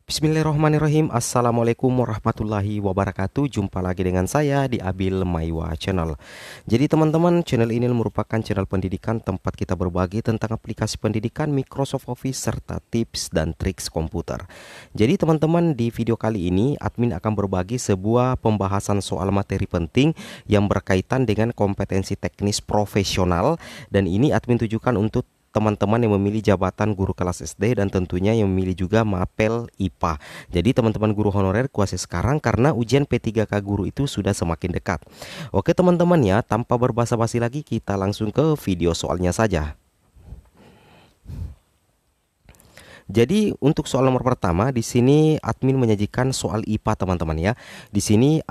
Bismillahirrahmanirrahim. Assalamualaikum warahmatullahi wabarakatuh. Jumpa lagi dengan saya di Abil Maiwa Channel. Jadi teman-teman, channel ini merupakan channel pendidikan tempat kita berbagi tentang aplikasi pendidikan Microsoft Office serta tips dan triks komputer. Jadi teman-teman, di video kali ini admin akan berbagi sebuah pembahasan soal materi penting yang berkaitan dengan kompetensi teknis profesional, dan ini admin tujukan untuk teman-teman yang memilih jabatan guru kelas SD dan tentunya yang memilih juga mapel IPA. Jadi teman-teman guru honorer kuasai sekarang karena ujian P3K guru itu sudah semakin dekat. Oke teman-teman ya, tanpa berbasa-basi lagi kita langsung ke video soalnya saja. Jadi untuk soal nomor pertama di sini admin menyajikan soal IPA teman-teman ya. Di sini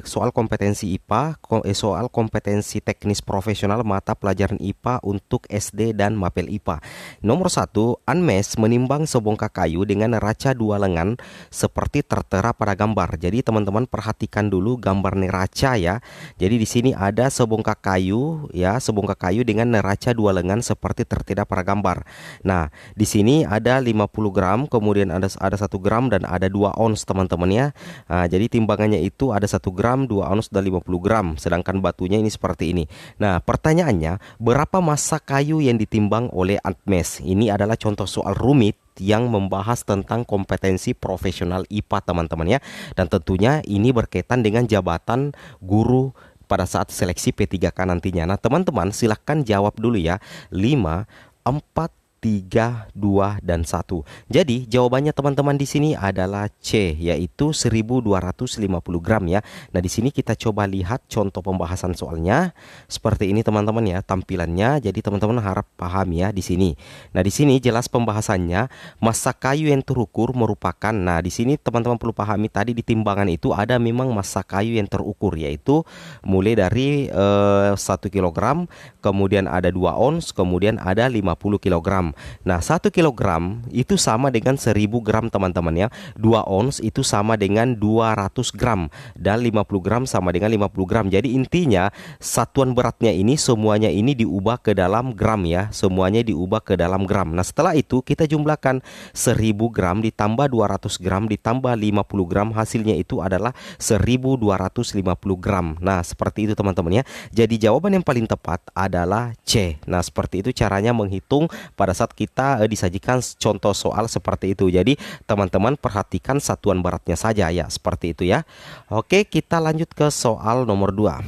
soal kompetensi IPA, soal kompetensi teknis profesional mata pelajaran IPA untuk SD dan mapel IPA. Nomor 1, Anmes menimbang sebongkah kayu dengan neraca 2 lengan seperti tertera pada gambar. Jadi teman-teman perhatikan dulu gambar neraca ya. Jadi di sini ada sebongkah kayu ya, sebongkah kayu dengan neraca 2 lengan seperti tertera pada gambar. Nah, di sini ada 50 gram, kemudian ada 1 gram dan ada 2 ons teman-teman ya. Nah, jadi timbangannya itu ada 1 gram, 2 ons dan 50 gram. Sedangkan batunya ini seperti ini. Nah, pertanyaannya, berapa massa kayu yang ditimbang oleh Anmes? Ini adalah contoh soal rumit yang membahas tentang kompetensi profesional IPA teman-teman ya. Dan tentunya ini berkaitan dengan jabatan guru pada saat seleksi P3K nantinya. Nah, teman-teman silahkan jawab dulu ya. 5, 4, 3, 2, dan 1. Jadi jawabannya teman-teman di sini adalah C, yaitu 1250 gram ya. Nah, di sini kita coba lihat contoh pembahasan soalnya. Seperti ini teman-teman ya tampilannya. Jadi teman-teman harap paham ya di sini. Nah, di sini jelas pembahasannya, massa kayu yang terukur merupakan, nah di sini teman-teman perlu pahami tadi di timbangan itu ada memang massa kayu yang terukur, yaitu mulai dari 1 kilogram, kemudian ada 2 ons, kemudian ada 50 kilogram. Nah, 1 kilogram itu sama dengan 1000 gram teman-teman ya. 2 ons itu sama dengan 200 gram dan 50 gram sama dengan 50 gram. Jadi intinya satuan beratnya ini semuanya ini diubah ke dalam gram ya. Semuanya diubah ke dalam gram. Nah, setelah itu kita jumlahkan 1000 gram ditambah 200 gram ditambah 50 gram, hasilnya itu adalah 1250 gram. Nah, seperti itu teman-teman ya. Jadi jawaban yang paling tepat adalah C. Nah, seperti itu caranya menghitung pada saat kita disajikan contoh soal seperti itu. Jadi teman-teman perhatikan satuan beratnya saja ya, seperti itu ya. Oke, kita lanjut ke soal nomor 2.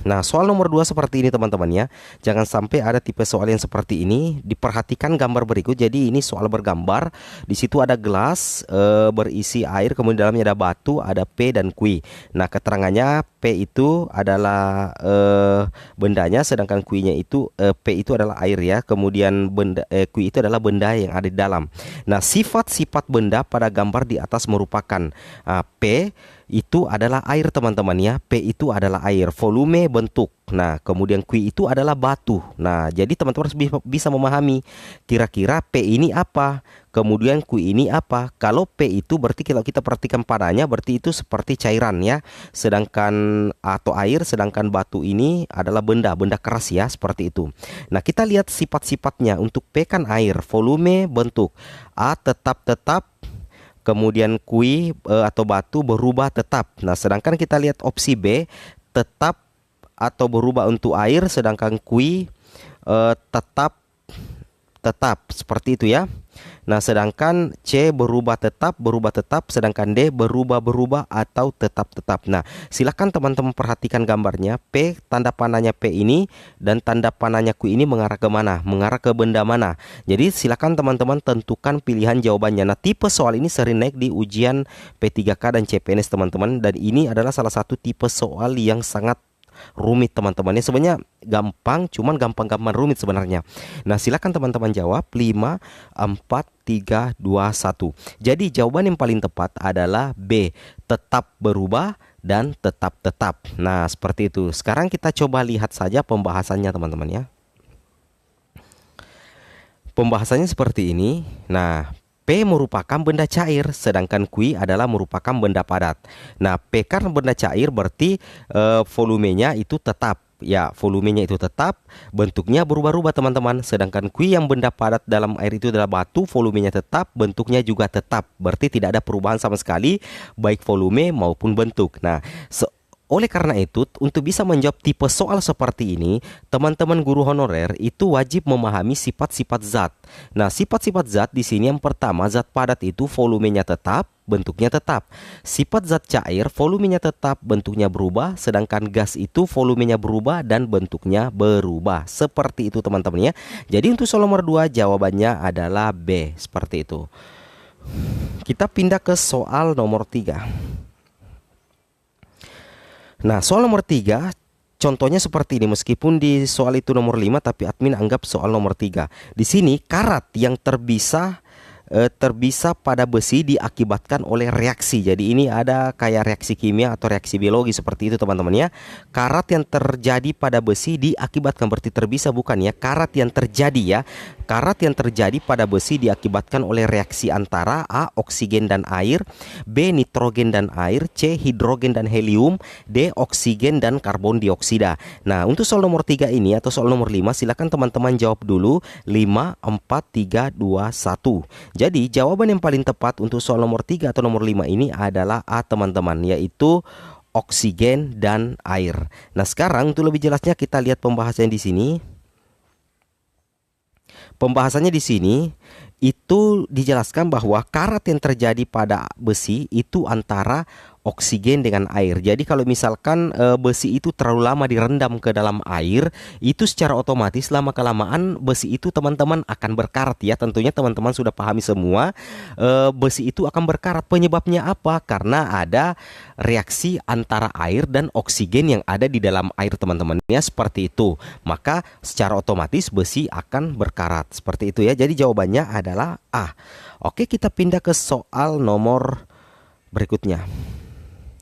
Nah, soal nomor 2 seperti ini teman-teman ya. Jangan sampai ada tipe soal yang seperti ini. Diperhatikan gambar berikut. Jadi ini soal bergambar. Di situ ada gelas berisi air, kemudian dalamnya ada batu, ada P dan Q. Nah, keterangannya P itu adalah bendanya, sedangkan Q-nya itu P itu adalah air ya. Kemudian benda Q itu adalah benda yang ada di dalam. Nah, sifat-sifat benda pada gambar di atas merupakan P itu adalah air teman-teman ya. P itu adalah air, volume, bentuk. Nah, kemudian Q itu adalah batu. Nah, jadi teman-teman harus bisa memahami kira-kira P ini apa, kemudian Q ini apa. Kalau P itu berarti kalau kita perhatikan padanya berarti itu seperti cairan ya. Sedangkan atau air, sedangkan batu ini adalah benda keras ya, seperti itu. Nah, kita lihat sifat-sifatnya. Untuk P kan air, volume, bentuk. A tetap. Kemudian Q atau batu berubah tetap. Nah, sedangkan kita lihat opsi B, tetap atau berubah untuk air, sedangkan Q tetap seperti itu ya. Nah, sedangkan C berubah tetap, sedangkan D berubah atau tetap. Nah, silakan teman-teman perhatikan gambarnya. P, tanda panahnya P ini dan tanda panahnya Q ini mengarah ke mana? Mengarah ke benda mana? Jadi silakan teman-teman tentukan pilihan jawabannya. Nah, tipe soal ini sering naik di ujian P3K dan CPNS teman-teman, dan ini adalah salah satu tipe soal yang sangat rumit teman-teman. Ini sebenarnya gampang, cuman gampang-gampang rumit sebenarnya. Nah, silakan teman-teman jawab. 5, 4, 3, 2, 1. Jadi jawaban yang paling tepat adalah B, tetap berubah dan tetap. Nah, seperti itu. Sekarang kita coba lihat saja pembahasannya teman-teman ya. Pembahasannya seperti ini. Nah, P merupakan benda cair, sedangkan Q adalah merupakan benda padat. Nah, P kan benda cair berarti volumenya itu tetap. ya volumenya itu tetap, bentuknya berubah-ubah teman-teman. Sedangkan Q yang benda padat dalam air itu adalah batu, volumenya tetap, bentuknya juga tetap. Berarti tidak ada perubahan sama sekali baik volume maupun bentuk. Nah, oleh karena itu, untuk bisa menjawab tipe soal seperti ini, teman-teman guru honorer itu wajib memahami sifat-sifat zat. Nah, sifat-sifat zat di sini yang pertama, zat padat itu volumenya tetap, bentuknya tetap. Sifat zat cair, volumenya tetap, bentuknya berubah, sedangkan gas itu volumenya berubah dan bentuknya berubah. Seperti itu teman-teman ya. Jadi untuk soal nomor 2 jawabannya adalah B, seperti itu. Kita pindah ke soal nomor 3. Nah, soal nomor 3 contohnya seperti ini. Meskipun di soal itu nomor 5, tapi admin anggap soal nomor 3. Di sini karat yang terbisa pada besi diakibatkan oleh reaksi. Jadi ini ada kayak reaksi kimia atau reaksi biologi seperti itu teman-teman ya. Karat yang terjadi pada besi diakibatkan, berarti terbisa bukan ya. Karat yang terjadi ya. Karat yang terjadi pada besi diakibatkan oleh reaksi antara A. oksigen dan air, B. nitrogen dan air, C. hidrogen dan helium, D. oksigen dan karbon dioksida. Nah, untuk soal nomor 3 ini atau soal nomor 5 silakan teman-teman jawab dulu. 5, 4, 3, 2, 1. Jadi jawaban yang paling tepat untuk soal nomor 3 atau nomor 5 ini adalah A teman-teman, yaitu oksigen dan air. Nah, sekarang untuk lebih jelasnya kita lihat pembahasannya di sini. Pembahasannya di sini itu dijelaskan bahwa karat yang terjadi pada besi itu antara oksigen dengan air. Jadi kalau misalkan besi itu terlalu lama direndam ke dalam air, itu secara otomatis lama kelamaan besi itu teman-teman akan berkarat ya. Tentunya teman-teman sudah pahami semua, besi itu akan berkarat. Penyebabnya apa? Karena ada reaksi antara air dan oksigen yang ada di dalam air teman-teman ya, seperti itu. Maka secara otomatis besi akan berkarat. Seperti itu ya. Jadi jawabannya adalah A. Oke, kita pindah ke soal nomor berikutnya.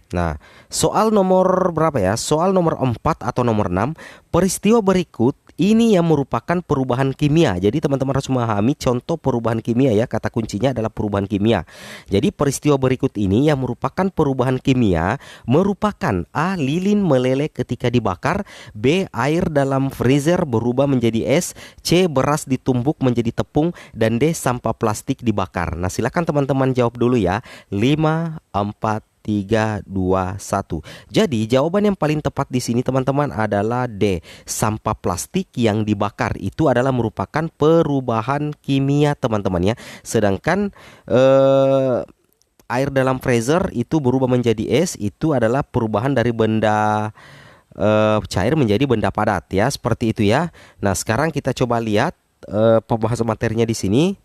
Nah, soal nomor berapa ya? Soal nomor 4 atau nomor 6. Peristiwa berikut ini yang merupakan perubahan kimia. Jadi teman-teman harus memahami contoh perubahan kimia ya. Kata kuncinya adalah perubahan kimia. Jadi peristiwa berikut ini yang merupakan perubahan kimia merupakan A. lilin meleleh ketika dibakar, B. air dalam freezer berubah menjadi es, C. beras ditumbuk menjadi tepung, dan D. sampah plastik dibakar. Nah, silakan teman-teman jawab dulu ya. 5, 4, 3, 2, 1. Jadi jawaban yang paling tepat di sini teman-teman adalah D. Sampah plastik yang dibakar itu adalah merupakan perubahan kimia teman-teman ya. Sedangkan air dalam freezer itu berubah menjadi es, itu adalah perubahan dari benda cair menjadi benda padat ya, seperti itu ya. Nah, sekarang kita coba lihat pembahasan materinya di sini.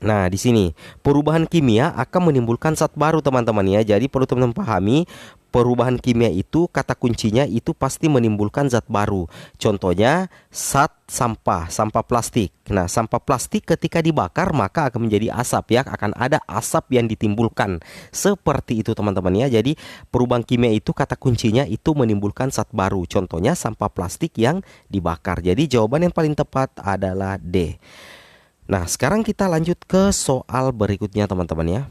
Nah, di sini perubahan kimia akan menimbulkan zat baru teman-teman ya. Jadi perlu teman-teman pahami, perubahan kimia itu kata kuncinya itu pasti menimbulkan zat baru. Contohnya sampah plastik. Nah, sampah plastik ketika dibakar maka akan menjadi asap ya, akan ada asap yang ditimbulkan. Seperti itu teman-teman ya. Jadi perubahan kimia itu kata kuncinya itu menimbulkan zat baru. Contohnya sampah plastik yang dibakar. Jadi jawaban yang paling tepat adalah D. Nah, sekarang kita lanjut ke soal berikutnya teman-teman ya.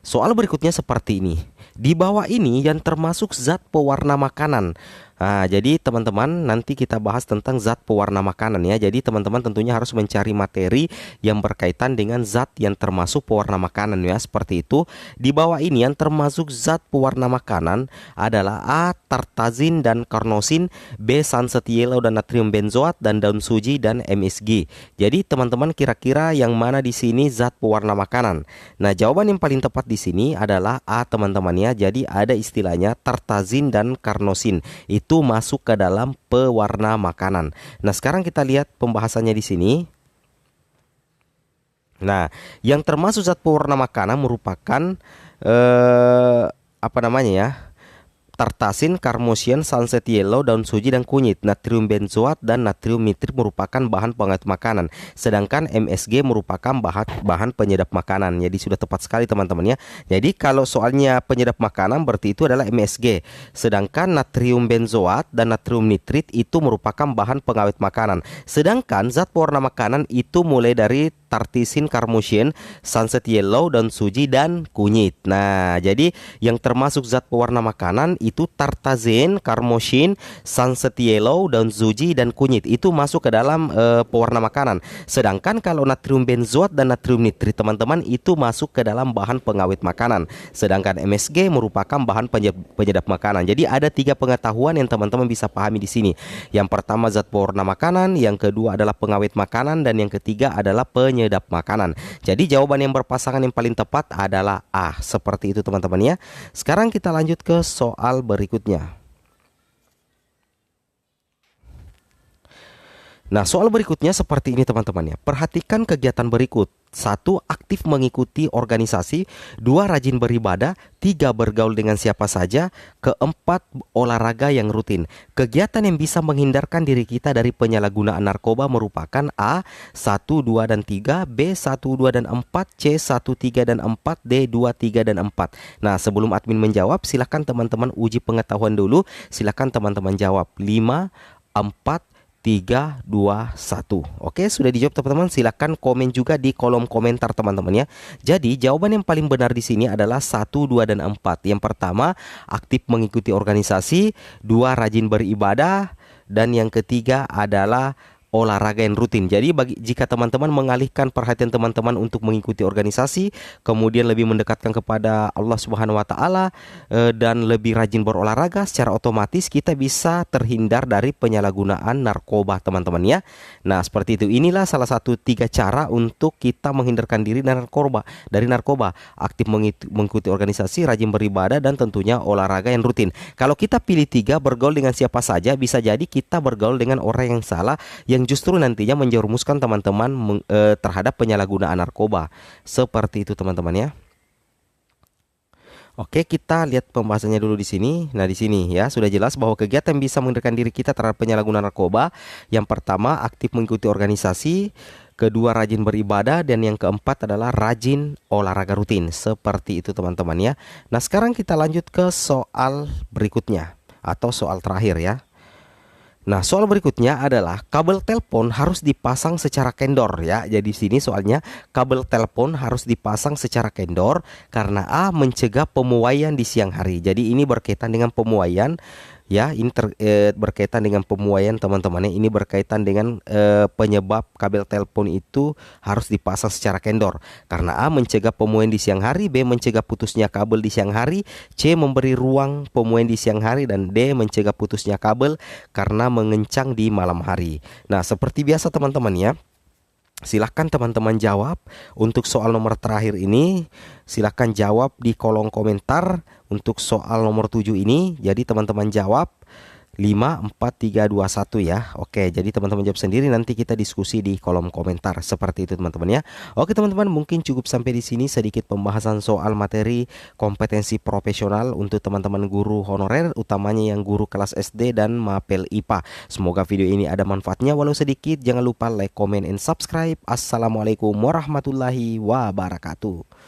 Soal berikutnya seperti ini. Di bawah ini yang termasuk zat pewarna makanan. Nah, jadi teman-teman nanti kita bahas tentang zat pewarna makanan ya. Jadi teman-teman tentunya harus mencari materi yang berkaitan dengan zat yang termasuk pewarna makanan ya, seperti itu. Di bawah ini yang termasuk zat pewarna makanan adalah A. tartazin dan karnosin, B. sunset yellow dan natrium benzoat, dan daun suji dan MSG. Jadi teman-teman kira-kira yang mana di sini zat pewarna makanan? Nah, jawaban yang paling tepat di sini adalah A teman-teman ya. Jadi ada istilahnya tartazin dan karnosin. Itu masuk ke dalam pewarna makanan. Nah, sekarang kita lihat pembahasannya di sini. Nah, yang termasuk zat pewarna makanan merupakan apa namanya ya? Tartazin, karmosin, sunset yellow, daun suji dan kunyit. Natrium benzoat dan natrium nitrit merupakan bahan pengawet makanan. Sedangkan MSG merupakan bahan penyedap makanan. Jadi sudah tepat sekali teman-teman ya. Jadi kalau soalnya penyedap makanan berarti itu adalah MSG. Sedangkan natrium benzoat dan natrium nitrit itu merupakan bahan pengawet makanan. Sedangkan zat pewarna makanan itu mulai dari tartisin, karmosin, sunset yellow, daun suji, dan kunyit. Nah, jadi yang termasuk zat pewarna makanan itu tartazin, karmosin, sunset yellow, daun suji, dan kunyit. Itu masuk ke dalam pewarna makanan. Sedangkan kalau natrium benzoat dan natrium nitrit teman-teman itu masuk ke dalam bahan pengawet makanan. Sedangkan MSG merupakan bahan penyedap makanan. Jadi ada 3 pengetahuan yang teman-teman bisa pahami di sini. Yang pertama zat pewarna makanan, yang kedua adalah pengawet makanan, dan yang ketiga adalah penyedap makanan. Jadi jawaban yang berpasangan yang paling tepat adalah A. Seperti itu teman-teman ya. Sekarang kita lanjut ke soal berikutnya. Nah, soal berikutnya seperti ini teman-teman ya. Perhatikan kegiatan berikut. 1. Aktif mengikuti organisasi. 2. Rajin beribadah. 3. Bergaul dengan siapa saja. 4. Olahraga yang rutin. Kegiatan yang bisa menghindarkan diri kita dari penyalahgunaan narkoba merupakan A. 1, 2, dan 3. B. 1, 2, dan 4. C. 1, 3, dan 4. D. 2, 3, dan 4. Nah, sebelum admin menjawab, silakan teman-teman uji pengetahuan dulu. Silakan teman-teman jawab. 5, 4, 3, 2, 1. Oke, sudah dijawab teman-teman. Silakan komen juga di kolom komentar teman-teman ya. Jadi jawaban yang paling benar di sini adalah 1, 2, dan 4. Yang pertama, aktif mengikuti organisasi. 2, rajin beribadah. Dan yang ketiga adalah olahraga yang rutin. Jadi jika teman-teman mengalihkan perhatian teman-teman untuk mengikuti organisasi, kemudian lebih mendekatkan kepada Allah Subhanahu wa taala dan lebih rajin berolahraga, secara otomatis kita bisa terhindar dari penyalahgunaan narkoba teman-teman ya. Nah, seperti itu. Inilah salah satu 3 cara untuk kita menghindarkan diri dari narkoba. Aktif mengikuti organisasi, rajin beribadah, dan tentunya olahraga yang rutin. Kalau kita pilih 3, bergaul dengan siapa saja, bisa jadi kita bergaul dengan orang yang salah, yang justru nantinya menjerumuskan teman-teman terhadap penyalahgunaan narkoba. Seperti itu teman-teman ya. Oke, kita lihat pembahasannya dulu di sini. Nah, di sini ya sudah jelas bahwa kegiatan bisa menghindarkan diri kita terhadap penyalahgunaan narkoba. Yang pertama, aktif mengikuti organisasi. Kedua, rajin beribadah. Dan yang keempat adalah rajin olahraga rutin. Seperti itu teman-teman ya. Nah, sekarang kita lanjut ke soal berikutnya atau soal terakhir ya. Nah, soal berikutnya adalah kabel telepon harus dipasang secara kendor ya. Jadi di sini soalnya kabel telepon harus dipasang secara kendor karena A. mencegah pemuaian di siang hari. Jadi ini berkaitan dengan pemuaian ya. Ini berkaitan dengan pemuaian teman-teman ya. Ini berkaitan dengan penyebab kabel telepon itu harus dipasang secara kendor karena A. mencegah pemuaian di siang hari, B. mencegah putusnya kabel di siang hari, C. memberi ruang pemuaian di siang hari, dan D. mencegah putusnya kabel karena mengencang di malam hari. Nah, seperti biasa teman-teman ya, silahkan teman-teman jawab. Untuk soal nomor terakhir ini silahkan jawab di kolom komentar untuk soal nomor 7 ini. Jadi teman-teman jawab 5, 4, 3, 2, 1 ya. Oke, jadi teman-teman jawab sendiri, nanti kita diskusi di kolom komentar. Seperti itu teman-teman ya. Oke teman-teman, mungkin cukup sampai di sini sedikit pembahasan soal materi kompetensi profesional untuk teman-teman guru honorer, utamanya yang guru kelas SD dan mapel IPA. Semoga video ini ada manfaatnya walau sedikit. Jangan lupa like, comment, and subscribe. Assalamualaikum warahmatullahi wabarakatuh.